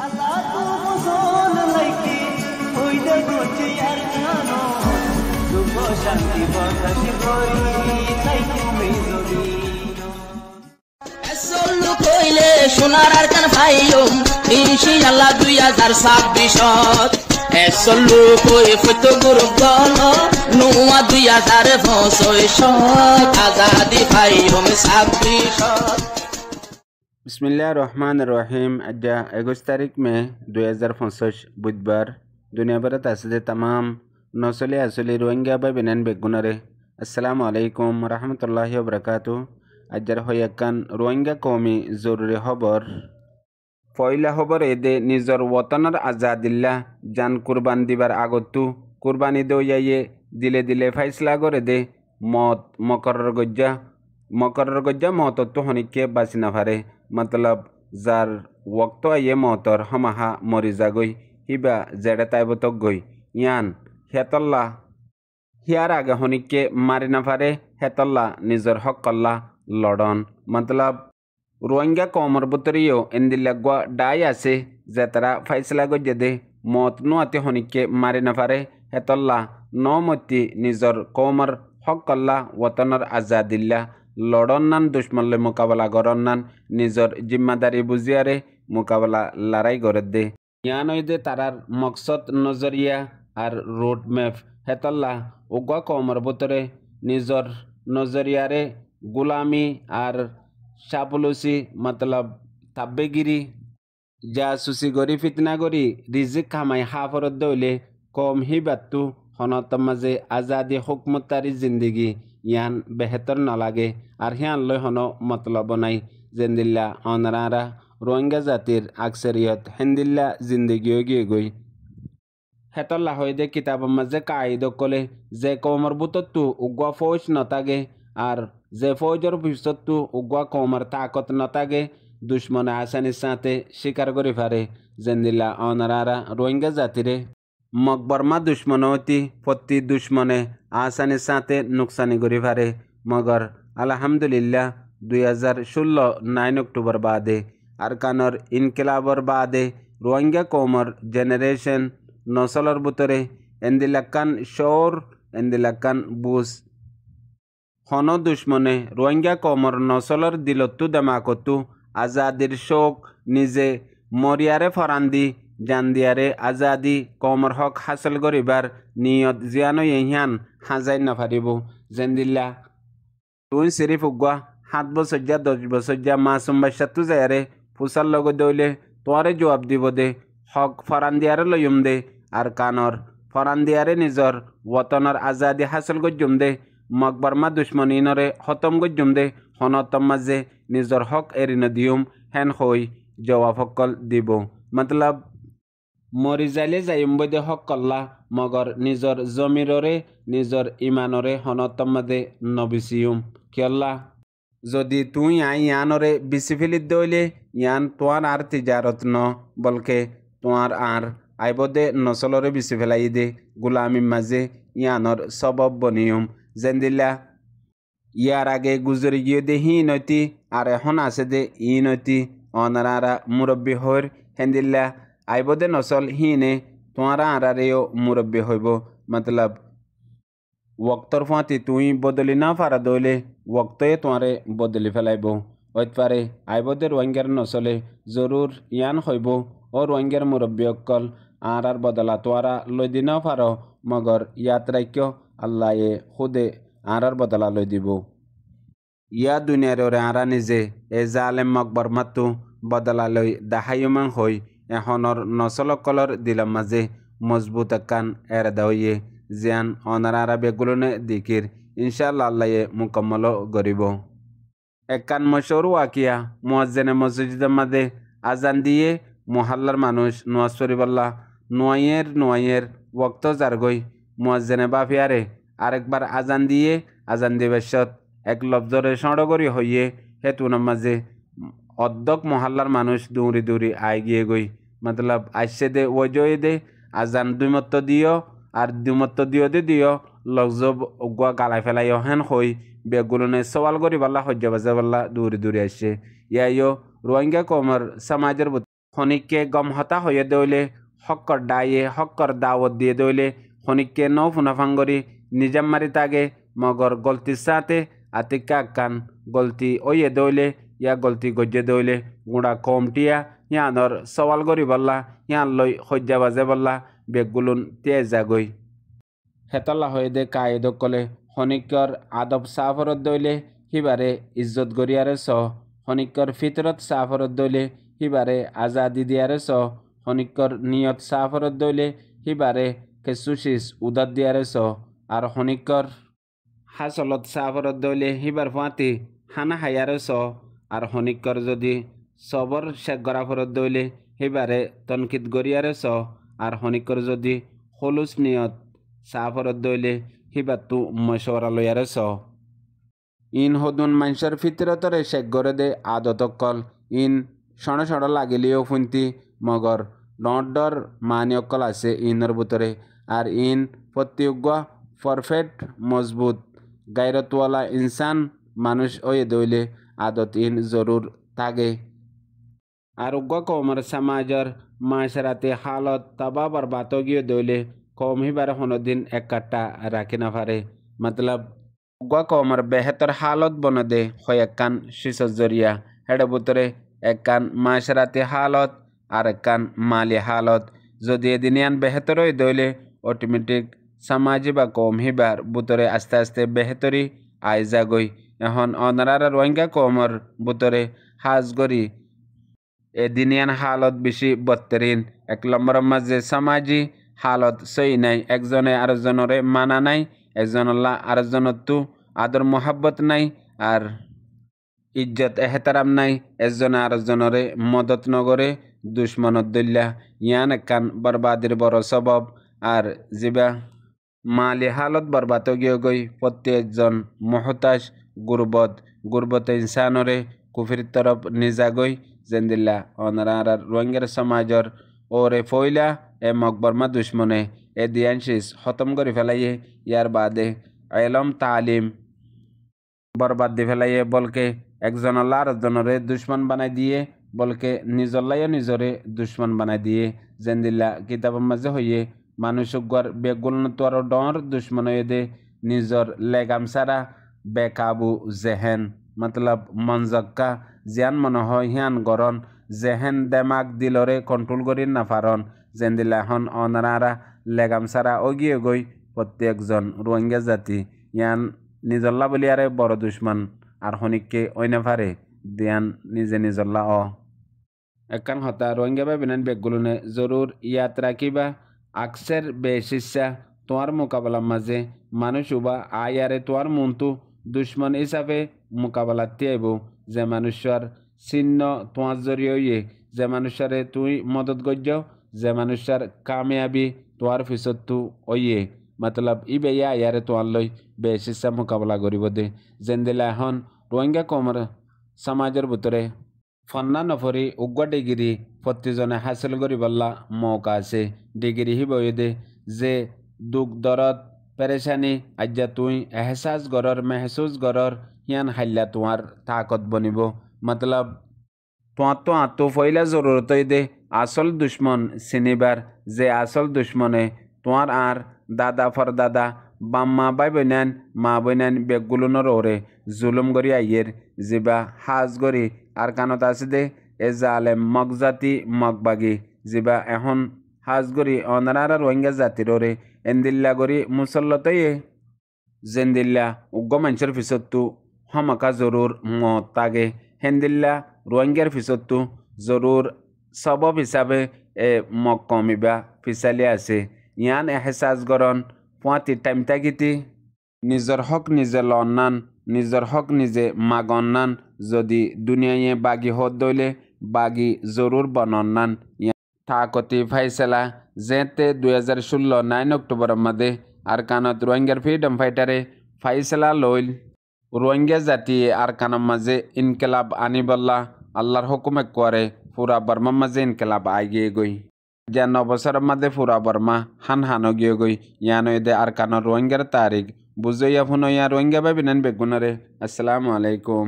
Allah tu bozon laiki hoide gochi ar kano dukho shanti bakashi kori tai tumi jodi এসল্লু কইলে সোনার আর কান ভাইয়ম ইনশাআল্লাহ 2026 এসল্লু কই ফত গ্রুপ দল নুয়া 2026 আজাদি ভাইয়ম 26 बिस्मिल्लाह रहमान रहीम। आज 21 तारीख में 2025 बुधवार दुनिया भर तासदे तमाम नौसले असली रोहिंग्या भाई बहन बेगुनरे अस्सलामु अलैकुम रहमतुल्लाहि व बरकातुहू। आजार हयाकान रोहिंग्या कौमी जरूरी खबर पहला खबर एदे निजर वतनर आजादिल्ला जान कुरबान दिबार आगतु कुरबानी दे दिले दिले फैसला करे दे मौत मकरर गज्जा मौत तो हनिके बासी नफारे मतलब जार वक्त आये मौतर हमाहा मरी जागई हिबा जेड़े ताइब तक गई यान हेतल्ला हियार आगे हनिके मारी नफारे हेतल्ला निजर हक कल्ला लड़न मतलब रोहिंग्या कौमर बुतरियो इंदिल्लागवा डाई आसे जेतरा फैसला गज्जे दे मौत नु आते हनिके मारी नफारे हेतल्ला नौ मती निजर कौमर हक कल्ला वतनर आजादिल्ला लड़न्नान दुश्मनले मुकाबला करन्नान निजर जिम्मेदारी बुझियारे मुकाबला लड़ाई करे दे यान दे तारार मकसद नजरिया और रोड मैप हेतल्ला उगवा कौमर बुतरे निजर नजरियारे गुलामी और चापलुसी मतलब ताब्बेगिरी जासुसी गरी फितना गरी रिजिक खामाई हाफरत दौले कौम ही बातु हनत मजे आज़ादी हुकमतारी जिंदगी यान बेहतर न लागे और हियान लो हनो मतलब नाई जिंदिल्ला अनरारा रोहिंग्या जातिर अक्सरियत हिंदिल्ला जिंदगी गिए गई हेतल्ला होइदे किताब मजे कायदो कोले जे कौमर बुतत्तु उगवा फौज नतागे और जे फौजर भविष्यत्तु उगवा कौमर ताकत नतागे दुश्मन आसानी साथे शिकार करी फारे जिंदिल्ला अनरारा रोहिंग्या जातिरे मकबरमा दुश्मनोती पत्ती दुश्मने आसानी साथे नुकसानी करी फारे मगर अल्हम्दुलिल्लाह 2016 9 अक्टूबर बादे अरकानर इनकलाबर बादे रोहिंग्या कौमर जेनरेशन नौसलर बुतरे एंदिलक्कान शोर एंदिलक्कान बुस हनो दुश्मने रोहिंग्या कौमर नौसलर दिलत्तु दमाकत्तु आज़ादिर शोक निजे मरियारे फरांदी जानदियारे आज़ादी कौमर हक हासिल करिबार नियत जियानो यहियान हाजाई नफारिबो जेंदिल्ला तुई सिर्फ उगवा 7 बছর 10 বছর मासूम बाच्चा जायारे फुसार लगे दौले तोरे जवाब দিব दे हक फरांदियारे लयुम दे और कानर फरांदियारे निजर वतनर आज़ादी हासिल गज्जुम दे मकबरमा दुश्मनीनरे खत्म गज्जुम दे हनतम माजे निजर हक एरिन दियुम हेन होई जवाब हकल दिबो मतलब मरी जाइले जाइम बदे हक कल्ला मगर निजर जमीररे निजर ईमानरे हनतम मादे नबिसियुम केल्ला जदि तुई यानरे बिसी फिलित दौले यान तोर आर तिजारत न बल्कि तोर आर आइबदे नसलरे बिसी फेलाई दे गुलामी माजे यानर सबब बनियुम जेंदिल्ला यार आगे गुजरी गए दे ही नती और एहन आसे दे इ नती अनारा मुरब्बी होर हेंदिल्ला आइबदे नसल ही ने तोरा आरारेओ मुरब्बी होइब मतलब वक्तर फाती तुई बदली ना फारा दौले वक्ते तोरे बदली फेलाइबो ओइतपारे आइबदे रोहिंग्यार नसले जरूर यान होइब और रोहिंग्यार मुरब्बी अक्कल आरार बदला तोरा लैदी ना फारो मगर यात्राक्य अल्लाह ये खुदे आरार बदला लई दिबो या दुनियार ओरे आरा निजे ए जालेम मकबर मातु बदला लई दाहायुमान होई एहनर नसलकलर दिलम माजे मजबूत कान एरदा होइए जियान अनारा बेगुलने दिकिर इंशाअल्लाह अल्लाह ये मुकम्मल गरिबो एकान मशहूर वाकिया मुअज्जिने मस्जिद मादे आजान दिए मोहल्लार मानुष नुआज शरीफल्ला नुआइয়ের वक्त जारगई मुअज्जिने बाफियारे आरेकबार आजान दिए आजान दिबेशत एक लफ्जरे सड़गरी हइए हेतुन माजे अद्दक मोहल्लार मानुष दूरी दूरी आय गिए गई मतलब आइसे दे वजय दे आजान दुमत्त दियो और दुमत्त दियो लफ्जब उगवा गालाई फेलाइयो हेन हई बेगुलने सवाल करी बाला हज्जा बाजा बाला दूरी दूरी आइसे या रोहिंग्या कौमर समाजेर খনিককে গম হতা হয়ে দইলে হক্কর ডায়ে হক্কর দাওয়াত দিয়ে দইলে খনিককে নৌ ফুনাফাঙ্গরি নিজাম মারি তাগে মগর গলতির সাথে আতিকা কান গলতি ওয়ে দইলে ইয়া গলতি গজ্জে দইলে গুড়া কমটিয়া ইয়ানর সওয়াল গরি বললা ইয়ান লই হজ্জা বাজে বললা বেগুলুন তেজা গই হেতলা হয়ে দে কায়েদ কলে খনিকর আদব সাফরত দইলে হিবারে ইজ্জত গরিয়ারে স খনিকর ফিতরত সাফরত দইলে হিবারে আজাদি দিয়ারে স খনিকর নিয়ত সাফরত দইলে হিবারে কেসুশিস উদাত দিয়ারে স আর খনিকর হাসলত সাফরত দইলে হিবার ফাঁতি হানা হায়ারে স আর খনিকর যদি সবর শেখ গরাফরত দইলে হিবারে তনকিত গরিয়ারে স আর খনিকর যদি হলুস নিয়ত সাফরত দইলে হিবাতু মশওয়ারা লইয়ারে স ইন হদুন মানুষের ফিতরতরে শেখ গড়ে দে আদতকল ইন সণ সণ লাগিলেও ফুন্তি মগর ডর মানি অকল আছে ইনর ভিতরে আর ইন প্রত্যুজ্ঞ পারফেক্ট মজবুত গাইরতওয়ালা ইনসান মানুষ ওয়ে দইলে আদত ইন জরুর থাকে আর উগ্র কমর সমাজের মাশরাতে হালত তাবা বরবাদ গিয়ে দইলে কম হিবার হনদিন একটা রাখি না পারে মতলব উগ্র কমর বেহতর হালত বনে দে হয় একখান শিশর জরিয়া হেড ভিতরে একখান মাশরাতে হালত আর একখান মালি হালত যদি এদিনিয়ান বেহতর হয়ে দইলে অটোমেটিক সমাজি বা কম হিবার ভিতরে আস্তে আস্তে বেহতরি আইজা গই এখন অনারার রোহিঙ্গা কমর ভিতরে হাজ গরি এদিনিয়ান হালত বেশি বত্তরিন এক নম্বর মাঝে সমাজি হালত সই নাই একজনে আরেকজনরে মানা নাই একজনল্লা আরেকজনের তু আদর মোহাব্বত নাই আর ইজ্জত এহতারাম নাই একজনে আরেকজনরে মদত নগরে দুশ্মনত দল্লা ইয়ান একখান বরবাদির বড় সবব আর জিবা মালি হালত বরবাদ গিয়ে গই প্রত্যেকজন মহতাজ গুরবত ইনসানরে কুফির তরফ নিজা গই জেন্দিল্লা অনার রোহিঙ্গার সমাজর ওরে ফইলা এ মকবরমা দুশ্মনে এ দিয়ানশিস খতম করে ফেলাইয়ে ইয়ার বাদে এলম তালিম বরবাদ দি ফেলাইয়ে বলকে একজন আল্লাহ আরেকজনরে দুশ্মন বানাই দিয়ে বলকে নিজল্লাইও নিজরে দুশ্মন বানাই দিয়ে জেন্দিল্লা কিতাবের মাঝে হইয়ে মানুষ গর বেগুল তোর ডর দুশ্মন হয়ে দে নিজর লেগাম সারা বেকাবু জেহেন মতলব মনজক্কা জিয়ান মনে হয় হিয়ান গরন জেহেন দেমাগ দিলরে কন্ট্রোল করি না পারন জেন্দিলা হন অনারা লেগাম সারা অগিয়ে গই প্রত্যেকজন রোহিঙ্গা জাতি ইয়ান নিজল্লা বলি আরে বড় দুশ্মন আর হনিককে ওইনে পারে দিয়ান নিজে নিজল্লা একান হতা রোহিঙ্গা বা বিনান বেগুলনে জরুর ইয়াত রাখিবা আকসের বেশিসা তোমার মোকাবেলার মাঝে মানুষ উবা আয়ারে তোমার মন্তু দুশ্মন হিসাবে মোকাবেলা আইব যে মানুষের চিহ্ন তোমার জরিয়ে যে মানুষের তুই মদত গজ্য যে মানুষের কামিয়াবি তোমার পিছত তু ওয়ে মতলব ই বেয়া আয়ারে তোমার লই বেশিসা মোকাবেলা করিব দে জেন্দিলা এখন রোহিঙ্গা কমর সমাজের ভিতরে ফন্না নফরি উগ্র ডিগ্রি প্রত্যেকজনে হাসিল করিবল্লা মৌকা আছে ডিগ্রি হিবয়ে দে যে দুঃখ দরদ পেরেশানি আজ্জা তুই এহসাস গরর মেহসুস গরর হিয়ান হাল্লা তোমার তাকত বনিব মতলব তো আত্ম ফইলা জরুরত দে আসল দুশ্মন চিনিবার যে আসল দুশ্মনে তোমার আর দাদা ফরদাদা বাম্মা বাই বইনান মা বইনান বেগুলুনর ওরে জুলুম গরি আইয়ের জিবা হাজ গরি আর কানত আছে দে এ জালেম মগজাতি মগবাগি জিবা এখন হাজ গরি অনারা রোহিঙ্গা জাতির ওরে এন্দিল্লা গরি মুসল্লতয়ে জেন্দিল্লা উগ্র মানুষের পিছতু হমাকা জরুর মত তাগে হেন্দিল্লা রোহিঙ্গার পিছতু জরুর সবব হিসাবে এ মগ কমিবা পিছালি আছে ইয়ান এহসাস গরন পুঁতি টাইম তাগিতি নিজের হক নিজে লন্নান নিজের হক নিজে মাগন্নান যদি দুনিয়ায় বাগি হত দইলে বাগি জরুর বনন্নান ঠাকতি ফাইসলা যেতে 2016 9 অক্টোবর মধ্যে আর কানত রোহিঙ্গার ফ্রিডম ফাইটারে ফাইসলা লইল রোহিঙ্গা জাতি আর কানার মাঝে ইনকেলাব আনিবল্লা আল্লাহর হুকুমে করে পুরা বর্মার মাঝে ইনকেলাব আইগিয়ে গই যা 9 বছরের মধ্যে পুরা বর্মা হানো গিয়ে গই ইয়ানো এদে আর কানার রোহিঙ্গার তারিখ বুঝইয়া ফুনইয়া রোহিঙ্গা ভাবিনেন বেগুনারে আসসালামু আলাইকুম।